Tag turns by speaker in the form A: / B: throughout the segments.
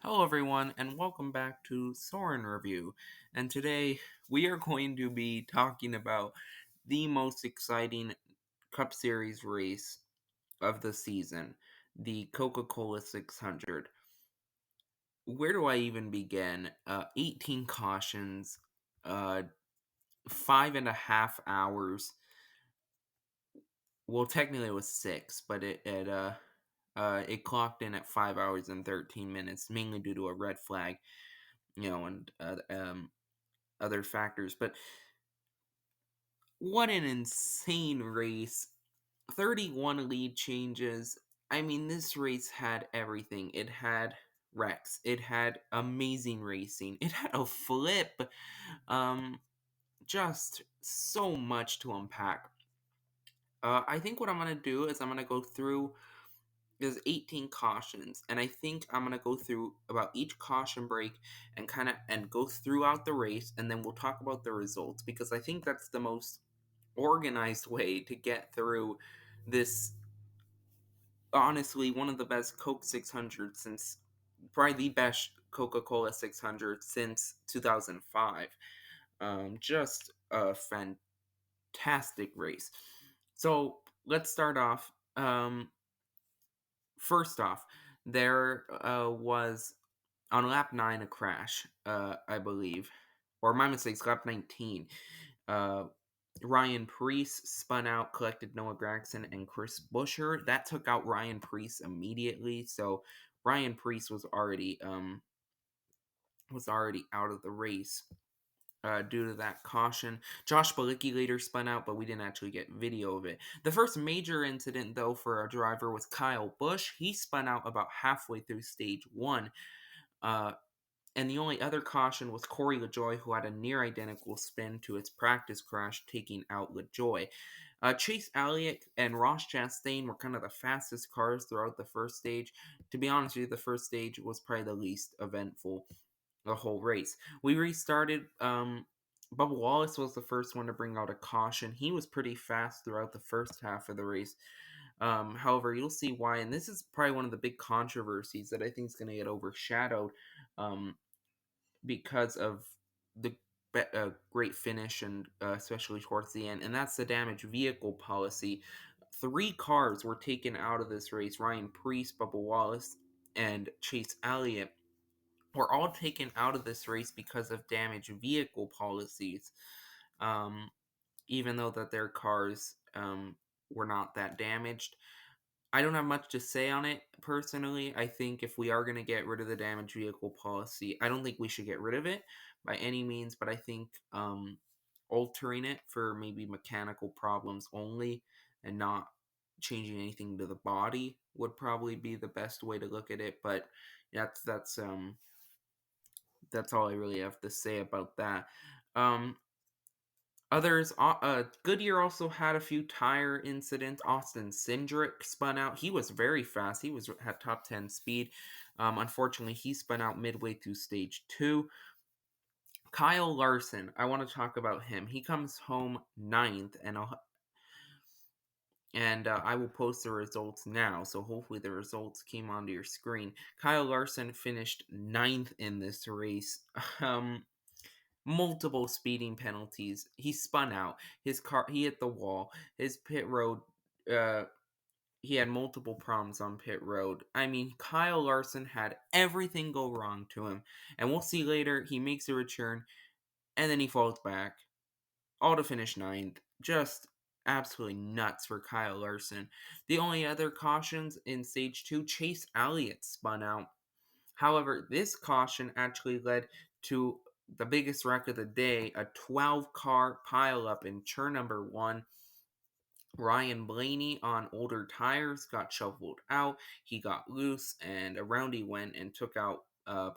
A: Hello, everyone, and welcome back to Soren Review. And today we are going to be talking about the most exciting Cup Series race of the season, the Coca-Cola 600. Where do I even begin? 18 cautions, 5.5 hours. Well, technically it was six, but it clocked in at 5 hours and 13 minutes, mainly due to a red flag, and other factors. But what an insane race. 31 lead changes. I mean, this race had everything. It had wrecks. It had amazing racing. It had a flip. Um, just so much to unpack. I think what I'm gonna do is I'm gonna go through. There's 18 cautions, and I think I'm gonna go through about each caution break and go throughout the race, and then we'll talk about the results because I think that's the most organized way to get through this. Honestly, one of the best Coke 600 since probably the best Coca-Cola 600 since 2005. Just a fantastic race. So let's start off. First off, there was on lap 9 a crash, I believe, or my mistakes. Lap 19. Uh, Ryan Preece spun out, collected Noah Gragson and Chris Buescher. That took out Ryan Preece immediately. So Ryan Preece was already out of the race due to that caution. Josh Balicki later spun out, but we didn't actually get video of it. The first major incident, though, for our driver was Kyle Busch. He spun out about halfway through stage one. Uh, and the only other caution was Corey LaJoy, who had a near identical spin to his practice crash, taking out LaJoy. Chase Elliott and Ross Chastain were kind of the fastest cars throughout the first stage. To be honest with you, the first stage was probably the least eventful the whole race. We restarted. Bubba Wallace was the first one to bring out a caution. He was pretty fast throughout the first half of the race. However, you'll see why, and this is probably one of the big controversies that I think is going to get overshadowed. Because of the great finish and especially towards the end, and that's the damaged vehicle policy. Three cars were taken out of this race. Ryan Preece, Bubba Wallace, and Chase Elliott were all taken out of this race because of damaged vehicle policies. Um, Even though that their cars were not that damaged. I don't have much to say on it personally. I think if we are going to get rid of the damaged vehicle policy, I don't think we should get rid of it by any means, but I think altering it for maybe mechanical problems only and not changing anything to the body would probably be the best way to look at it. But that's all I really have to say about that. Um, Others, Goodyear also had a few tire incidents. Austin Cindric spun out. He was very fast. He had top 10 speed. Unfortunately, he spun out midway through stage two. Kyle Larson, I want to talk about him. He comes home ninth, and I will post the results now. So hopefully the results came onto your screen. Kyle Larson finished ninth in this race. Multiple speeding penalties. He spun out. His car, he hit the wall. His pit road, uh, he had multiple problems on pit road. I mean, Kyle Larson had everything go wrong to him. And we'll see later, he makes a return, and then he falls back. All to finish ninth. Just absolutely nuts for Kyle Larson. The only other cautions in stage two, Chase Elliott spun out. However, this caution actually led to the biggest wreck of the day, a 12-car pileup in turn number one. Ryan Blaney on older tires got shoveled out. He got loose, and around he went and took out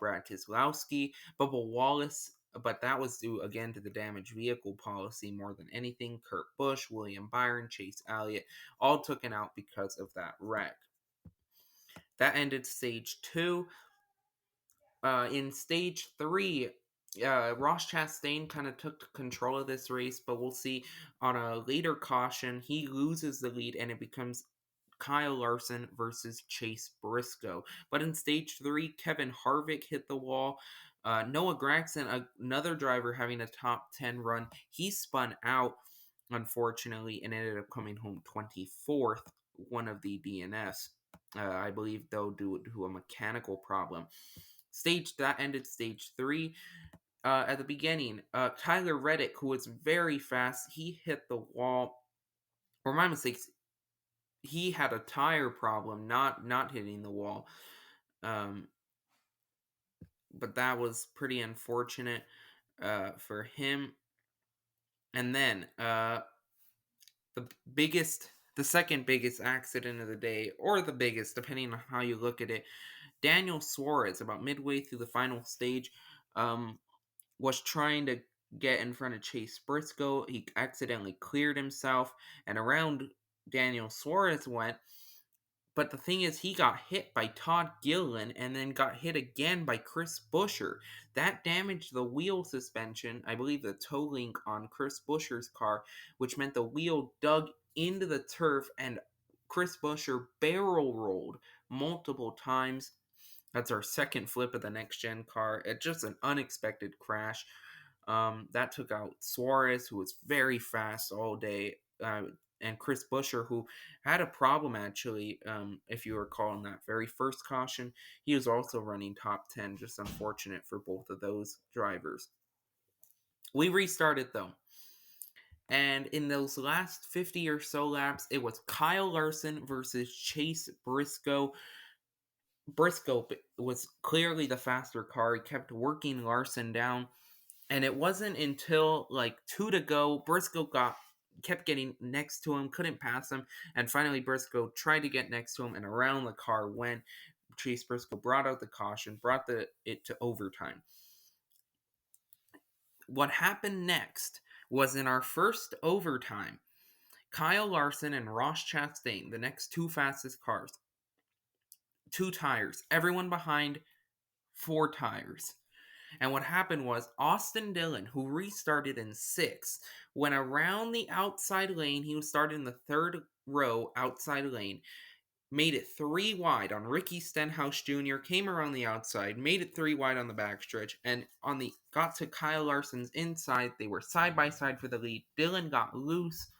A: Brad Keselowski. Bubba Wallace, but that was due again to the damaged vehicle policy more than anything. Kurt Busch, William Byron, Chase Elliott, all taken out because of that wreck. That ended stage two. In stage three, Ross Chastain kind of took control of this race, but we'll see on a later caution, he loses the lead and it becomes Kyle Larson versus Chase Briscoe. But in stage 3, Kevin Harvick hit the wall. Noah Gragson, another driver having a top 10 run, he spun out, unfortunately, and ended up coming home 24th, one of the DNFs. I believe, though, due to a mechanical problem. That ended stage 3. At the beginning, Tyler Reddick, who was very fast, he hit the wall. Or my mistakes, he had a tire problem, not hitting the wall. Um, but that was pretty unfortunate for him. And then the second biggest accident of the day, or the biggest, depending on how you look at it, Daniel Suarez, about midway through the final stage, was trying to get in front of Chase Briscoe. He accidentally cleared himself, and around Daniel Suarez went. But the thing is, he got hit by Todd Gilliland and then got hit again by Chris Buescher. That damaged the wheel suspension, I believe the toe link on Chris Buescher's car, which meant the wheel dug into the turf and Chris Buescher barrel rolled multiple times. That's our second flip of the next gen car. It's just an unexpected crash. That took out Suarez, who was very fast all day, and Chris Buescher, who had a problem actually. If you recall, in that very first caution, he was also running top 10. Just unfortunate for both of those drivers. We restarted though. And in those last 50 or so laps, it was Kyle Larson versus Chase Briscoe. Briscoe was clearly the faster car. He kept working Larson down. And it wasn't until like 2 to go, Briscoe kept getting next to him, couldn't pass him, and finally Briscoe tried to get next to him, and around the car went. Chase Briscoe brought out the caution, brought it to overtime. What happened next was in our first overtime, Kyle Larson and Ross Chastain, the next two fastest cars, 2 tires, everyone behind 4 tires. And what happened was Austin Dillon, who restarted in 6th, went around the outside lane. He was starting in the 3rd row outside lane, made it 3 wide on Ricky Stenhouse Jr., came around the outside, made it 3 wide on the backstretch, and got to Kyle Larson's inside. They were side by side for the lead. Dillon got loose,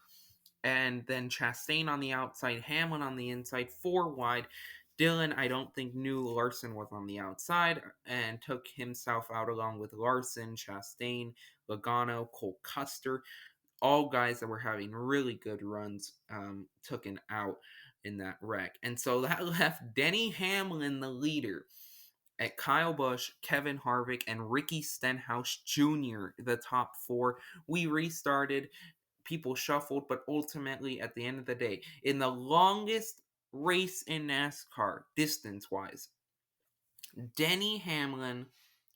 A: and then Chastain on the outside, Hamlin on the inside, 4 wide. Dillon, I don't think, knew Larson was on the outside and took himself out along with Larson, Chastain, Logano, Cole Custer. All guys that were having really good runs took an out in that wreck. And so that left Denny Hamlin the leader at Kyle Busch, Kevin Harvick, and Ricky Stenhouse Jr., the top 4. We restarted. People shuffled, but ultimately, at the end of the day, in the longest race in NASCAR, distance-wise, Denny Hamlin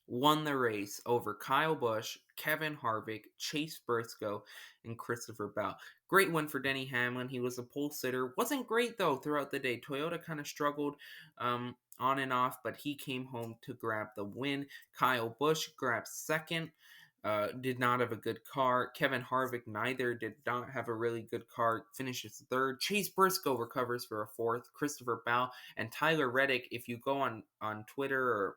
A: won the race over Kyle Busch, Kevin Harvick, Chase Briscoe, and Christopher Bell. Great win for Denny Hamlin. He was a pole sitter. Wasn't great, though, throughout the day. Toyota kind of struggled on and off, but he came home to grab the win. Kyle Busch grabbed 2nd. Did not have a good car. Kevin Harvick did not have a really good car. Finishes 3rd. Chase Briscoe recovers for a 4th. Christopher Bell and Tyler Reddick, if you go on Twitter or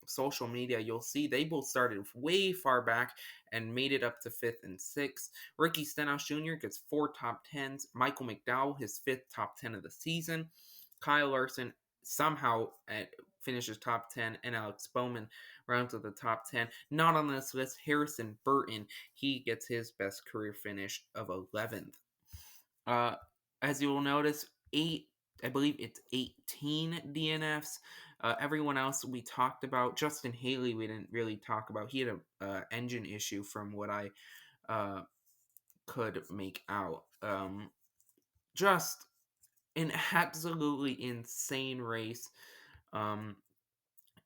A: social media, you'll see they both started way far back and made it up to 5th and 6th. Ricky Stenhouse Jr. gets 4 top 10s. Michael McDowell, his 5th top 10 of the season. Kyle Larson somehow finishes top 10, and Alex Bowman rounds to the top 10. Not on this list, Harrison Burton, he gets his best career finish of 11th. As you will notice, I believe it's 18 DNFs. Everyone else we talked about. Justin Haley we didn't really talk about. He had a engine issue from what I could make out. Just an absolutely insane race.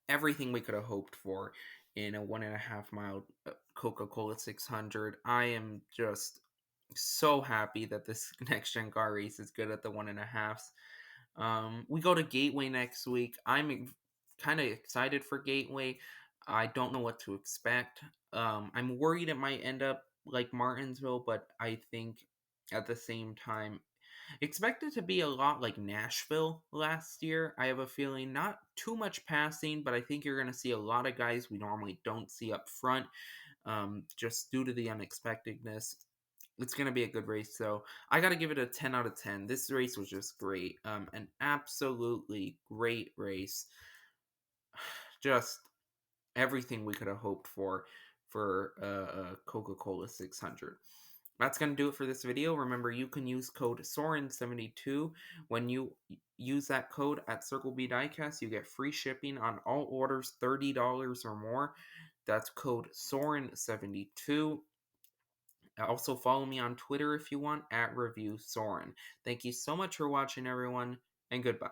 A: Everything we could have hoped for in a 1.5 mile Coca-Cola 600. I am just so happy that this next gen car race is good at the 1.5s. We go to Gateway next week. I'm kind of excited for Gateway. I don't know what to expect. I'm worried it might end up like Martinsville, but I think at the same time, Expect it to be a lot like Nashville last year. I have a feeling not too much passing, but I think you're going to see a lot of guys we normally don't see up front, just due to the unexpectedness. It's going to be a good race, so I got to give it a 10 out of 10. This race was just great. An absolutely great race. Just everything we could have hoped for Coca-Cola 600. That's going to do it for this video. Remember, you can use code Soren72. When you use that code at Circle B Diecast, you get free shipping on all orders $30 or more. That's code Soren72. Also, follow me on Twitter if you want, at Review Soren. Thank you so much for watching, everyone, and goodbye.